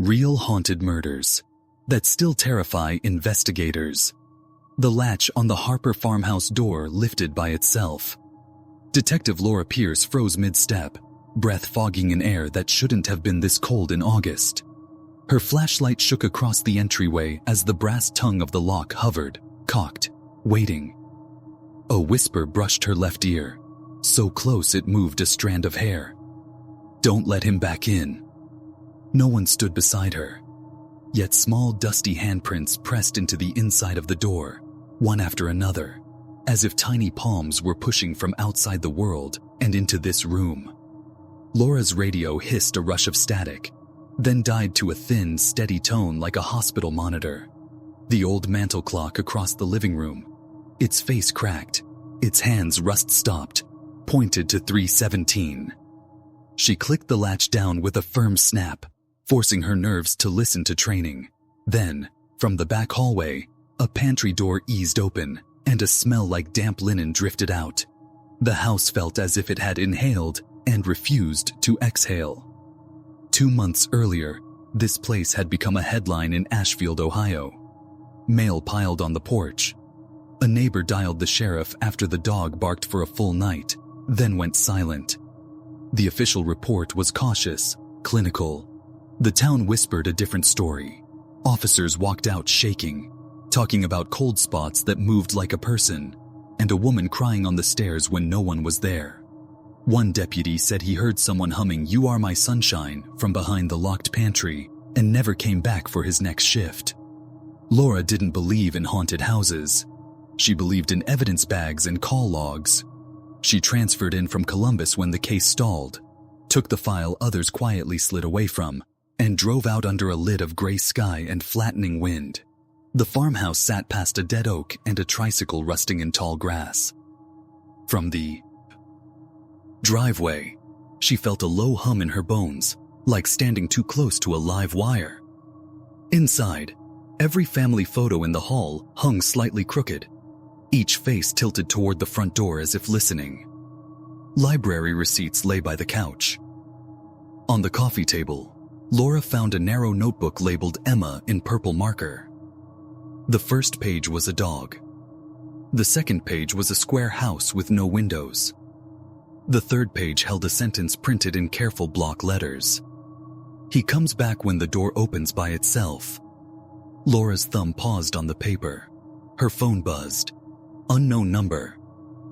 Real haunted murders that still terrify investigators. The latch on the Harper farmhouse door lifted by itself. Detective Laura Pierce froze mid-step, breath fogging in air that shouldn't have been this cold in August. Her flashlight shook across the entryway as the brass tongue of the lock hovered, cocked, waiting. A whisper brushed her left ear, so close it moved a strand of hair. "Don't let him back in." No one stood beside her, yet small dusty handprints pressed into the inside of the door, one after another, as if tiny palms were pushing from outside the world and into this room. Laura's radio hissed a rush of static, then died to a thin, steady tone like a hospital monitor. The old mantel clock across the living room, its face cracked, its hands rust-stopped, pointed to 3:17. She clicked the latch down with a firm snap, forcing her nerves to listen to training. Then, from the back hallway, a pantry door eased open, and a smell like damp linen drifted out. The house felt as if it had inhaled and refused to exhale. 2 months earlier, this place had become a headline in Ashfield, Ohio. Mail piled on the porch. A neighbor dialed the sheriff after the dog barked for a full night, then went silent. The official report was cautious, clinical. The town whispered a different story. Officers walked out shaking, talking about cold spots that moved like a person, and a woman crying on the stairs when no one was there. One deputy said he heard someone humming "You Are My Sunshine" from behind the locked pantry and never came back for his next shift. Laura didn't believe in haunted houses. She believed in evidence bags and call logs. She transferred in from Columbus when the case stalled, took the file others quietly slid away from, and drove out under a lid of gray sky and flattening wind. The farmhouse sat past a dead oak and a tricycle rusting in tall grass. From the driveway, she felt a low hum in her bones, like standing too close to a live wire. Inside, every family photo in the hall hung slightly crooked, each face tilted toward the front door as if listening. Library receipts lay by the couch. On the coffee table, Laura found a narrow notebook labeled Emma in purple marker. The first page was a dog. The second page was a square house with no windows. The third page held a sentence printed in careful block letters. "He comes back when the door opens by itself." Laura's thumb paused on the paper. Her phone buzzed. Unknown number.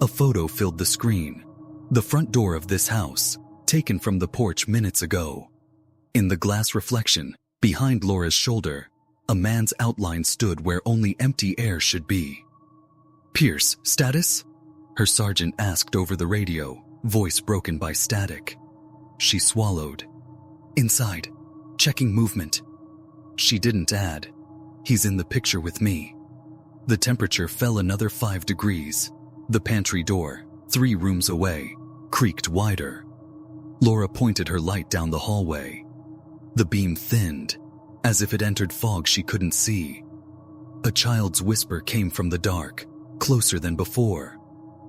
A photo filled the screen. The front door of this house, taken from the porch minutes ago. In the glass reflection, behind Laura's shoulder, a man's outline stood where only empty air should be. "Pierce, status?" her sergeant asked over the radio, voice broken by static. She swallowed. "Inside, checking movement." She didn't add, "He's in the picture with me." The temperature fell another 5 degrees. The pantry door, 3 rooms away, creaked wider. Laura pointed her light down the hallway. The beam thinned, as if it entered fog she couldn't see. A child's whisper came from the dark, closer than before,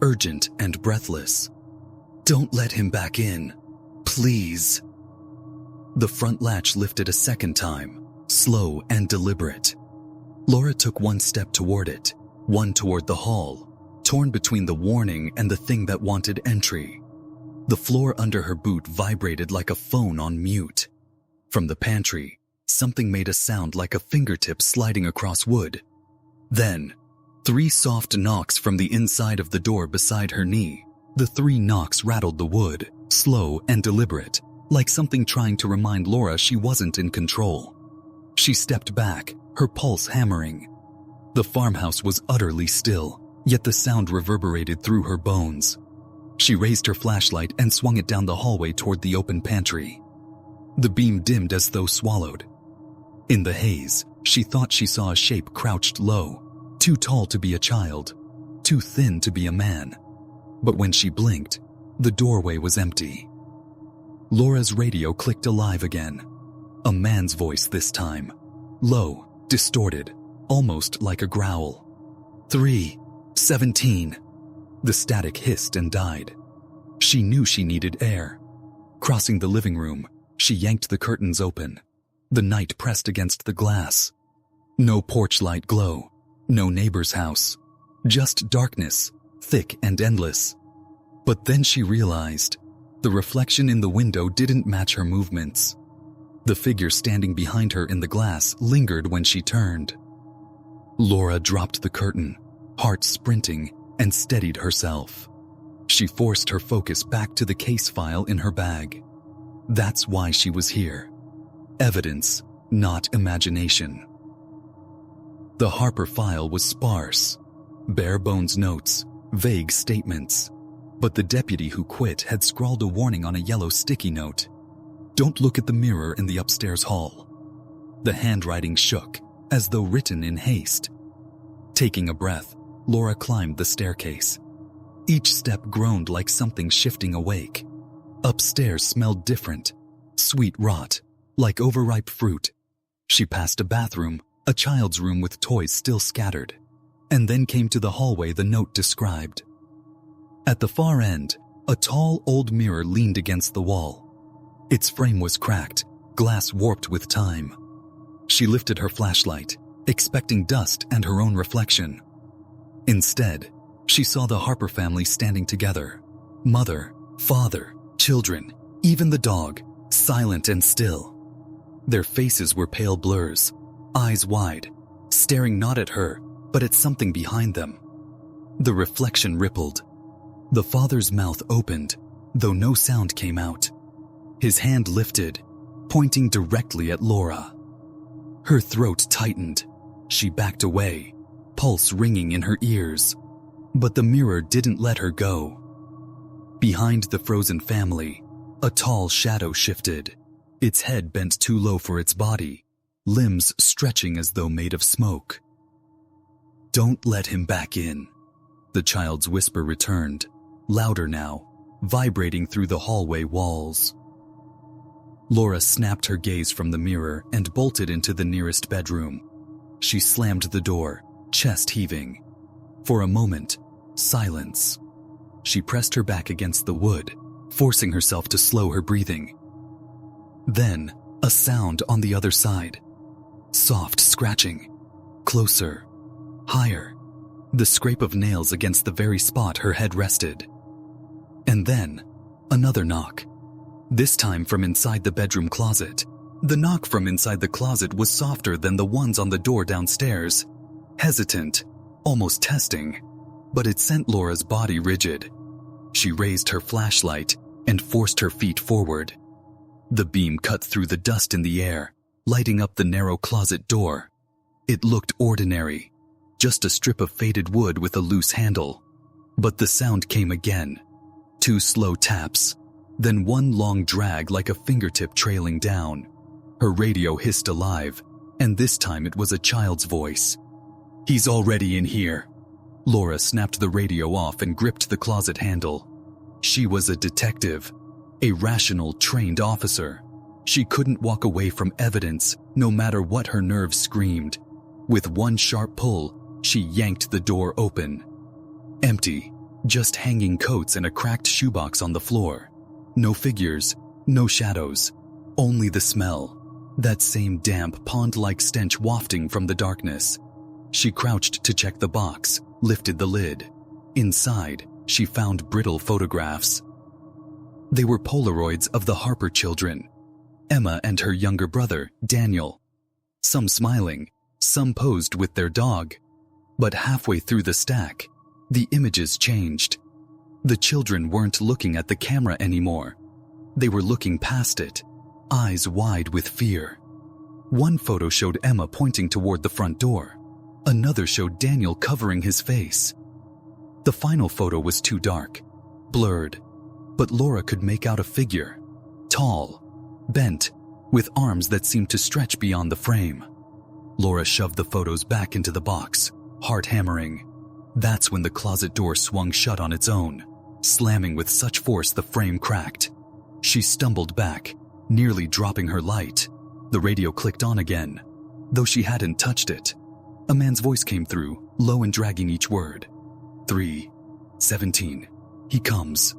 urgent and breathless. "Don't let him back in, please." The front latch lifted a second time, slow and deliberate. Laura took one step toward it, one toward the hall, torn between the warning and the thing that wanted entry. The floor under her boot vibrated like a phone on mute. From the pantry, something made a sound like a fingertip sliding across wood. Then, 3 soft knocks from the inside of the door beside her knee. The 3 knocks rattled the wood, slow and deliberate, like something trying to remind Laura she wasn't in control. She stepped back, her pulse hammering. The farmhouse was utterly still, yet the sound reverberated through her bones. She raised her flashlight and swung it down the hallway toward the open pantry. The beam dimmed as though swallowed. In the haze, she thought she saw a shape crouched low, too tall to be a child, too thin to be a man. But when she blinked, the doorway was empty. Laura's radio clicked alive again. A man's voice this time, low, distorted, almost like a growl. 3:17. The static hissed and died. She knew she needed air. Crossing the living room, she yanked the curtains open. The night pressed against the glass. No porch light glow, no neighbor's house, just darkness, thick and endless. But then she realized the reflection in the window didn't match her movements. The figure standing behind her in the glass lingered when she turned. Laura dropped the curtain, heart sprinting, and steadied herself. She forced her focus back to the case file in her bag. That's why she was here. Evidence, not imagination. The Harper file was sparse. Bare-bones notes, vague statements. But the deputy who quit had scrawled a warning on a yellow sticky note. Don't look at the mirror in the upstairs hall. The handwriting shook, as though written in haste. Taking a breath, Laura climbed the staircase. Each step groaned like something shifting awake. Upstairs smelled different, sweet rot, like overripe fruit. She passed a bathroom, a child's room with toys still scattered, and then came to the hallway the note described. At the far end, a tall old mirror leaned against the wall. Its frame was cracked, glass warped with time. She lifted her flashlight, expecting dust and her own reflection. Instead, she saw the Harper family standing together. Mother, father, children, even the dog, silent and still. Their faces were pale blurs, eyes wide, staring not at her, but at something behind them. The reflection rippled. The father's mouth opened, though no sound came out. His hand lifted, pointing directly at Laura. Her throat tightened. She backed away, pulse ringing in her ears. But the mirror didn't let her go. Behind the frozen family, a tall shadow shifted, its head bent too low for its body, limbs stretching as though made of smoke. Don't let him back in. The child's whisper returned, louder now, vibrating through the hallway walls. Laura snapped her gaze from the mirror and bolted into the nearest bedroom. She slammed the door, chest heaving. For a moment, silence. She pressed her back against the wood, forcing herself to slow her breathing. Then, a sound on the other side. Soft scratching. Closer. Higher. The scrape of nails against the very spot her head rested. And then, another knock. This time from inside the bedroom closet. The knock from inside the closet was softer than the ones on the door downstairs. Hesitant, almost testing, but it sent Laura's body rigid. She raised her flashlight and forced her feet forward. The beam cut through the dust in the air, lighting up the narrow closet door. It looked ordinary, just a strip of faded wood with a loose handle. But the sound came again. 2 slow taps, then one long drag like a fingertip trailing down. Her radio hissed alive, and this time it was a child's voice. He's already in here. Laura snapped the radio off and gripped the closet handle. She was a detective, a rational, trained officer. She couldn't walk away from evidence, no matter what her nerves screamed. With one sharp pull, she yanked the door open. Empty, just hanging coats and a cracked shoebox on the floor. No figures, no shadows, only the smell. That same damp, pond-like stench wafting from the darkness. She crouched to check the box, lifted the lid. Inside, she found brittle photographs. They were Polaroids of the Harper children, Emma and her younger brother, Daniel. Some smiling, some posed with their dog. But halfway through the stack, the images changed. The children weren't looking at the camera anymore. They were looking past it, eyes wide with fear. One photo showed Emma pointing toward the front door. Another showed Daniel covering his face. The final photo was too dark, blurred, but Laura could make out a figure, tall, bent, with arms that seemed to stretch beyond the frame. Laura shoved the photos back into the box, heart hammering. That's when the closet door swung shut on its own, slamming with such force the frame cracked. She stumbled back, nearly dropping her light. The radio clicked on again, though she hadn't touched it. A man's voice came through, low and dragging each word. 3:17. He comes.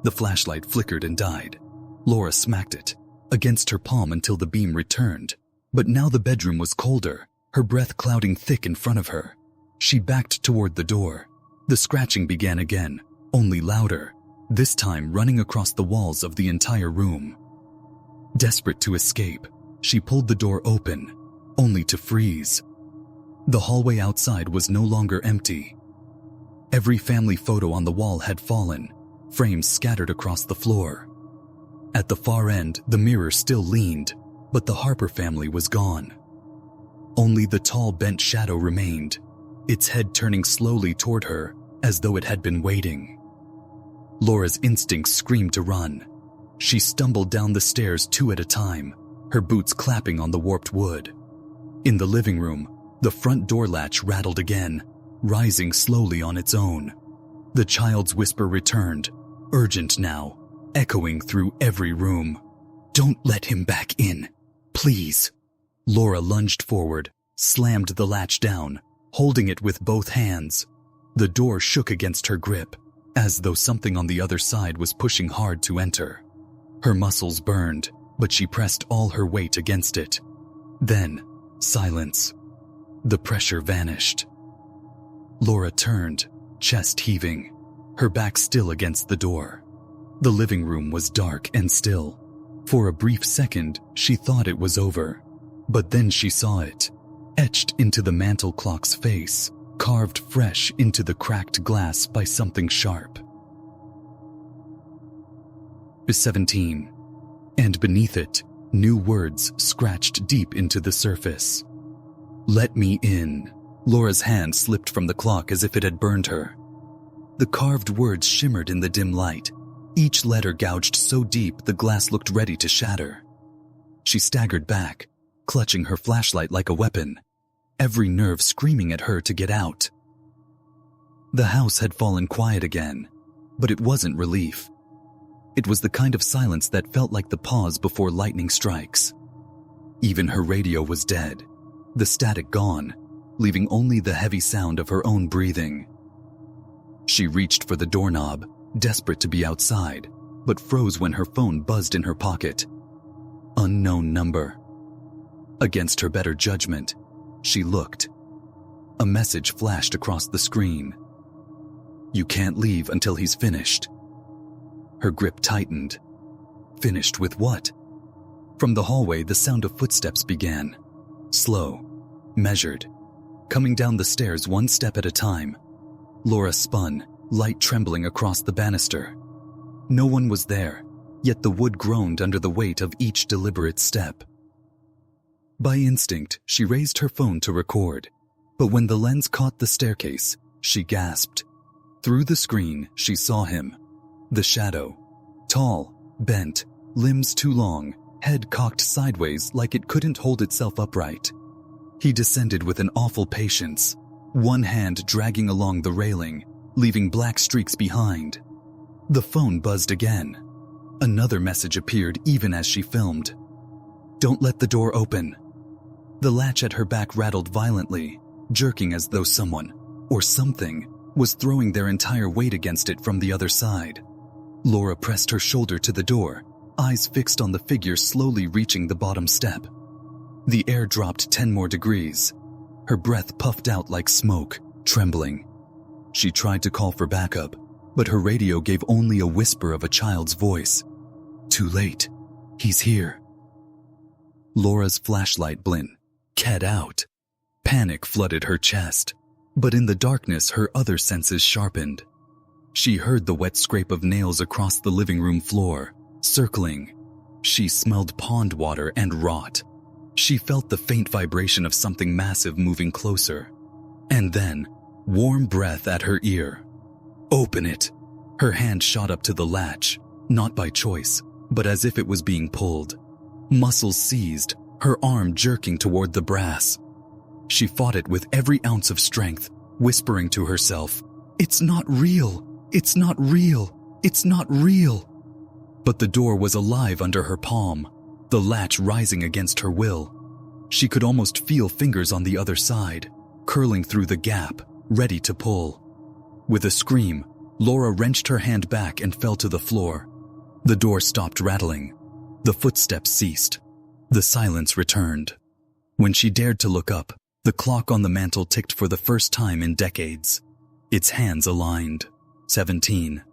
The flashlight flickered and died. Laura smacked it against her palm until the beam returned, But now the bedroom was colder, her breath clouding thick in front of her. She backed toward the door. The scratching began again, only louder, this time running across the walls of the entire room. Desperate to escape, she pulled the door open, only to freeze. The hallway outside was no longer empty. Every family photo on the wall had fallen, frames scattered across the floor. At the far end, the mirror still leaned, but the Harper family was gone. Only the tall, bent shadow remained, its head turning slowly toward her as though it had been waiting. Laura's instincts screamed to run. She stumbled down the stairs 2 at a time, her boots clapping on the warped wood. In the living room, the front door latch rattled again, rising slowly on its own. The child's whisper returned, urgent now, echoing through every room. "Don't let him back in, please." Laura lunged forward, slammed the latch down, holding it with both hands. The door shook against her grip, as though something on the other side was pushing hard to enter. Her muscles burned, but she pressed all her weight against it. Then, silence. The pressure vanished. Laura turned, chest heaving, her back still against the door. The living room was dark and still. For a brief second, she thought it was over. But then she saw it, etched into the mantel clock's face, carved fresh into the cracked glass by something sharp. 17. And beneath it, new words scratched deep into the surface. "Let me in." Laura's hand slipped from the clock as if it had burned her. The carved words shimmered in the dim light, each letter gouged so deep the glass looked ready to shatter. She staggered back, clutching her flashlight like a weapon, every nerve screaming at her to get out. The house had fallen quiet again, but it wasn't relief. It was the kind of silence that felt like the pause before lightning strikes. Even her radio was dead, the static gone, leaving only the heavy sound of her own breathing. She reached for the doorknob, desperate to be outside, but froze when her phone buzzed in her pocket. Unknown number. Against her better judgment, she looked. A message flashed across the screen. "You can't leave until he's finished." Her grip tightened. Finished with what? From the hallway, the sound of footsteps began. Slow, measured, coming down the stairs 1 step at a time. Laura spun, light trembling across the banister. No one was there, yet the wood groaned under the weight of each deliberate step. By instinct, she raised her phone to record, but when the lens caught the staircase, she gasped. Through the screen, she saw him. The shadow. Tall, bent, limbs too long, head cocked sideways like it couldn't hold itself upright. He descended with an awful patience, one hand dragging along the railing, leaving black streaks behind. The phone buzzed again. Another message appeared even as she filmed. "Don't let the door open." The latch at her back rattled violently, jerking as though someone, or something, was throwing their entire weight against it from the other side. Laura pressed her shoulder to the door, eyes fixed on the figure slowly reaching the bottom step. The air dropped 10 more degrees. Her breath puffed out like smoke, trembling. She tried to call for backup, but her radio gave only a whisper of a child's voice. "Too late. He's here." Laura's flashlight blinked out. Panic flooded her chest, but in the darkness her other senses sharpened. She heard the wet scrape of nails across the living room floor, circling. She smelled pond water and rot. She felt the faint vibration of something massive moving closer. And then, warm breath at her ear. "Open it." Her hand shot up to the latch, not by choice, but as if it was being pulled. Muscles seized, her arm jerking toward the brass. She fought it with every ounce of strength, whispering to herself, "It's not real. It's not real. It's not real." But the door was alive under her palm, the latch rising against her will. She could almost feel fingers on the other side, curling through the gap, ready to pull. With a scream, Laura wrenched her hand back and fell to the floor. The door stopped rattling. The footsteps ceased. The silence returned. When she dared to look up, the clock on the mantel ticked for the first time in decades. Its hands aligned. 17.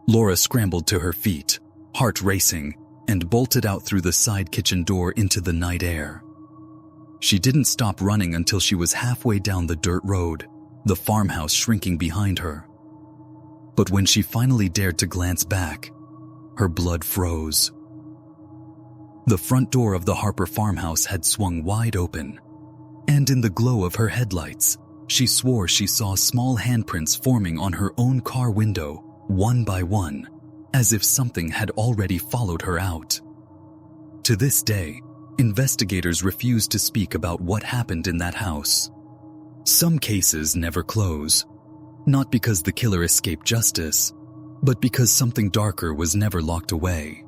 Laura scrambled to her feet, heart racing, and bolted out through the side kitchen door into the night air. She didn't stop running until she was halfway down the dirt road, the farmhouse shrinking behind her. But when she finally dared to glance back, her blood froze. The front door of the Harper farmhouse had swung wide open, and in the glow of her headlights, she swore she saw small handprints forming on her own car window, one by one, as if something had already followed her out. To this day, investigators refuse to speak about what happened in that house. Some cases never close, not because the killer escaped justice, but because something darker was never locked away.